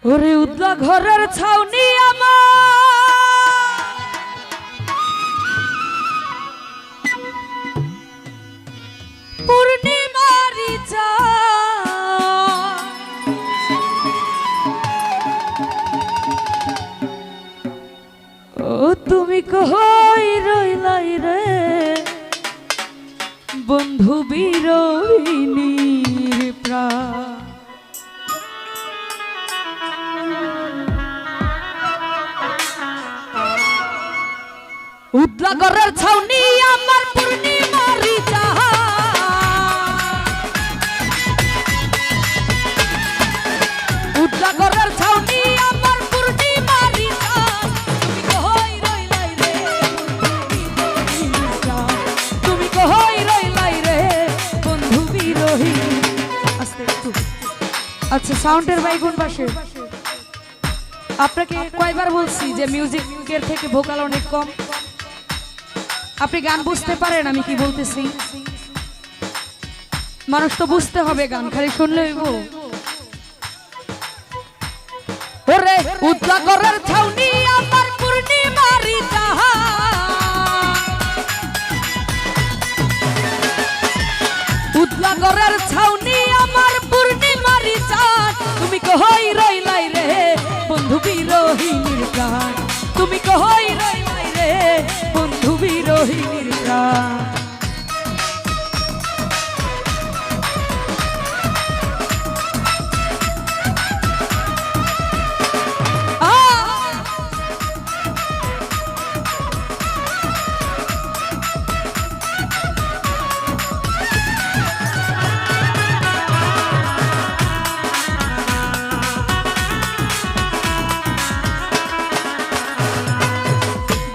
ওরে উদলা ঘরের ছাউনি আমার পূর্ণিমারি ও তুমি কই রইলাই রে বন্ধু বিরহিনীর প্রাণ উদলা ঘরের ছাউনি আমার পূর্ণিমারি উদলা ঘরের ছাউনি আমার পূর্ণিমারি তুমি কই রইলাই রে বন্ধু বিরহিনী আস্তে একটু আচ্ছা সাউন্ডের ভাই কোন পাশে আপনাকে কয়বার বলছি যে মিউজিকের থেকে ভোকাল অনেক কম আপনি গান বুঝতে পারেন আমি কি বলতেছি মানুষ তো বুঝতে হবে গান খালি শুনলে হইব ওরে উদলা ঘরের ছাউনি আমার পূর্ণিমারি উদলা ঘরের ছাউনি আমার পূর্ণিমারি চাঁদ তুমি কই রইলাই রে বন্ধু বিরহিনীর প্রাণ তুমি কই রইলাই রে বন্ধু বিরহিনীর প্রাণ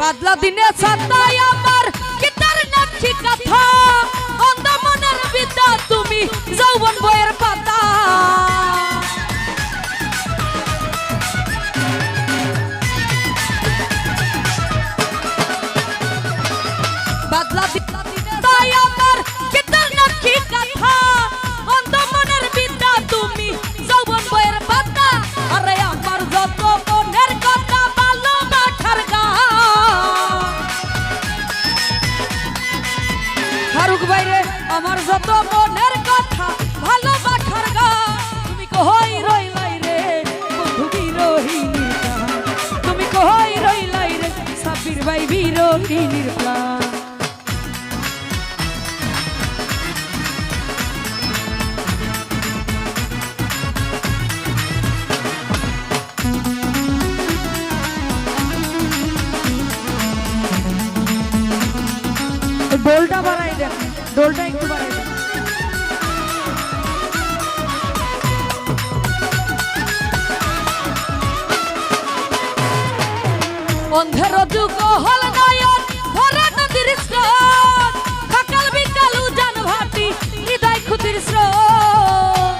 বাদলা দিনে ছাতায় আমার গিটার নাচি কথা অন্ধ মনের বিদ্যা তুমি যৌবন বইয়ের পাতা বাদলা দিনে ছাতায় আমার গিটার নাচি কথা অন্ধ মনের বিদ্যা তুমি যৌবন বইয়ের পাতা আরে আমার যত মনের কথা ভালোবাসার গান ফারুক ভাইরে আমার যত মনের কথা ভালোবাসার গান তুমি কই রইলাই রে বন্ধু বিরহিনীর প্রাণ তুমি কই রইলাই রে সাব্বির ভাই বিরহিনীর প্রাণ ডোলটা বাড়াই দেন ডোলটা একটু বাড়াই দেন অন্ধের যুগ হল নয়ন ভরে নদীর স্রোত সকাল বিকাল উজান ভাটি হৃদয় খুতির স্রোত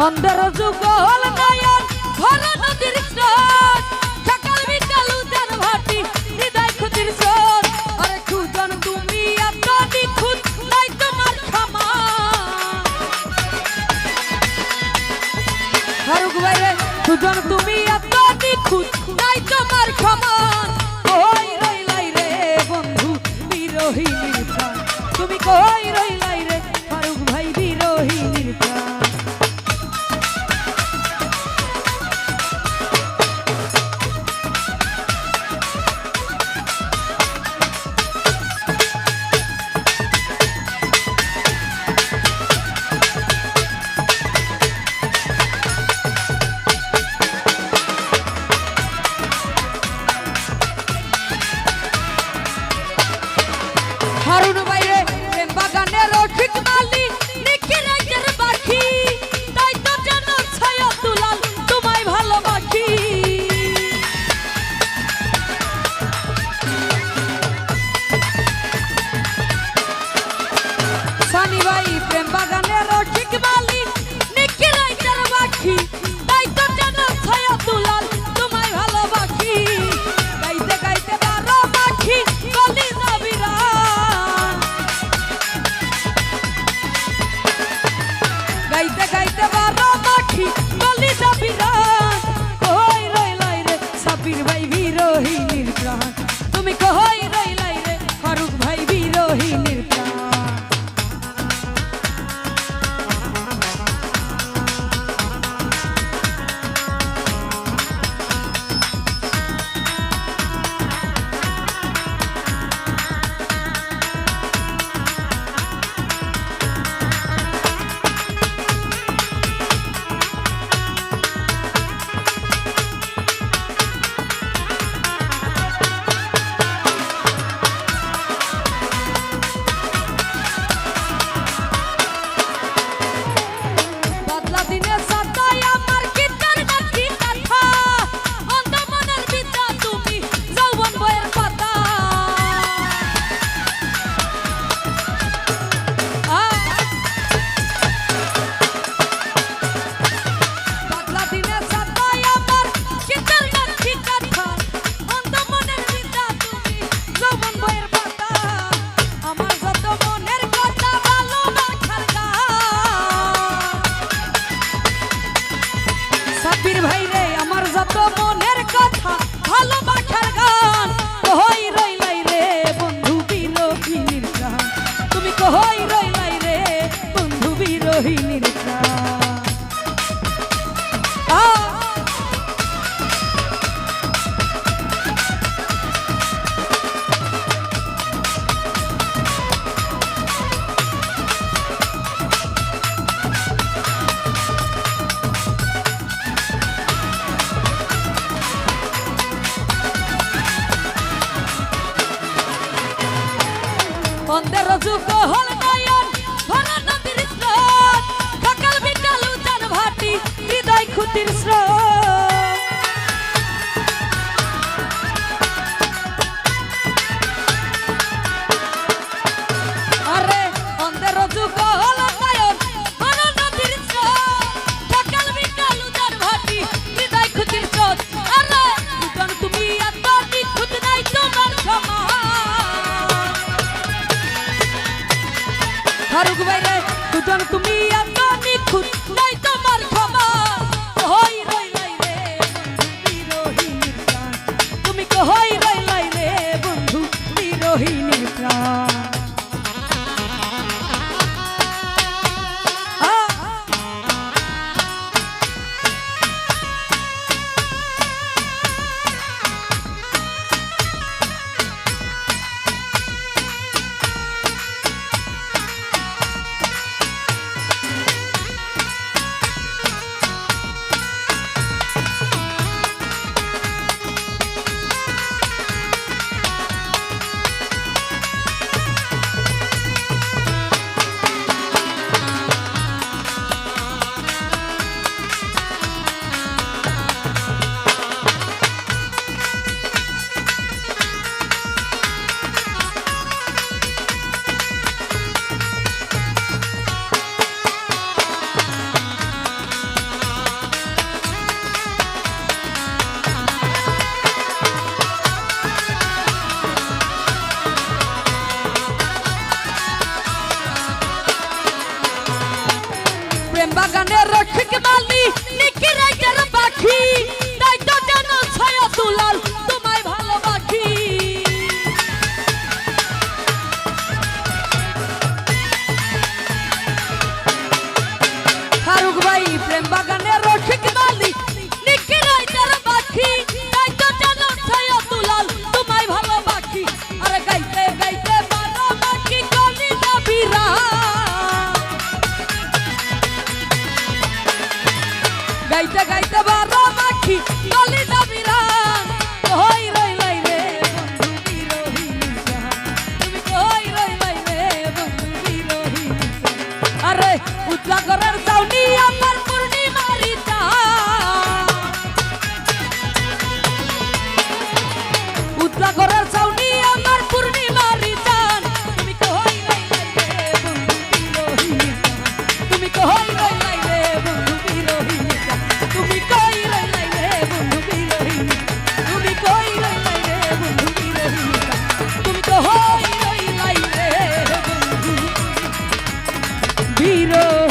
অন্ধের যুগ হল নয়ন ভরে নদীর স্রোত সকাল বিকাল উজান ভাটি হৃদয় খুতির স্রোত আরে খুঁজন তুমি এত নিখুঁত নাই তোমার ক্ষমা ফারুক ভাইরে খুঁজন তুমি এত নিখুঁত নাই তোমার ক্ষমা কই রইলাই রে বন্ধু বিরহিনীর প্রাণ তুমি কই রইলাই রে ফারুক ভাই বিরহিনীর প্রাণ হারুন বাইরে প্রেম বাগানের রসিক কই রইলাই রে বন্ধু বিরহিনীর প্রাণ। অন্ধের যুগ হল নয়ন ভর নদীর স্রোত, সকাল বিকাল উজান ভাটি হৃদয় খুতির স্রোত। আরে অন্ধের যুগ হল নয়ন ভর নদীর স্রোত, সকাল বিকাল উজান ভাটি হৃদয় খুতির স্রোত। আরে দুজন তুমি এত নিখুঁত নাই তোমার সমান। ফারুক ভাই রে দুজন তুমি এত নিখুঁত নাই তোমার ক্ষমা। কই রইলাই রে বিরহিনীর প্রাণ, তুমি কই রইলাই রে বন্ধু বিরহিনীর প্রাণ। বাগানে রক্ষক মালি নিকি রাইটার পাখি, তাই তো জানো ছায়া দুলাল তোমায় ভালোবাসি। ফারুক ভাই প্রেম বাগানে রক্ষক মালি নিকি রাইটার পাখি, তাই তো জানো ছায়া দুলাল তোমায় ভালোবাসি। আরে গাইতে গাইতে বারো মাখি কলি যাবিরা, গাইতে গাইতে বারো মাখি কলি যাবিরান। কই রইলাই রে বন্ধু বিরহিনীর প্রাণ, তুমি কই রইলাই রে বন্ধু বিরহিনীর প্রাণ। আরে উজলা ঘরের চাউনি আমার পূর্ণিমারি চাঁদ, উজলা ঘরের চাউনি আমার পূর্ণিমারি চাঁদ। তুমি কই রইলাই রে বন্ধু বিরহিনীর প্রাণ, তুমি কই রইলাই রে বন্ধু বিরহিনীর প্রাণ, তুমি কই রইলাই রে বন্ধু বিরহিনী, তুমি কই রইলাই রে বন্ধু বিরহিনী, তুমি কই রইলাই রে বন্ধু বিরহিনী।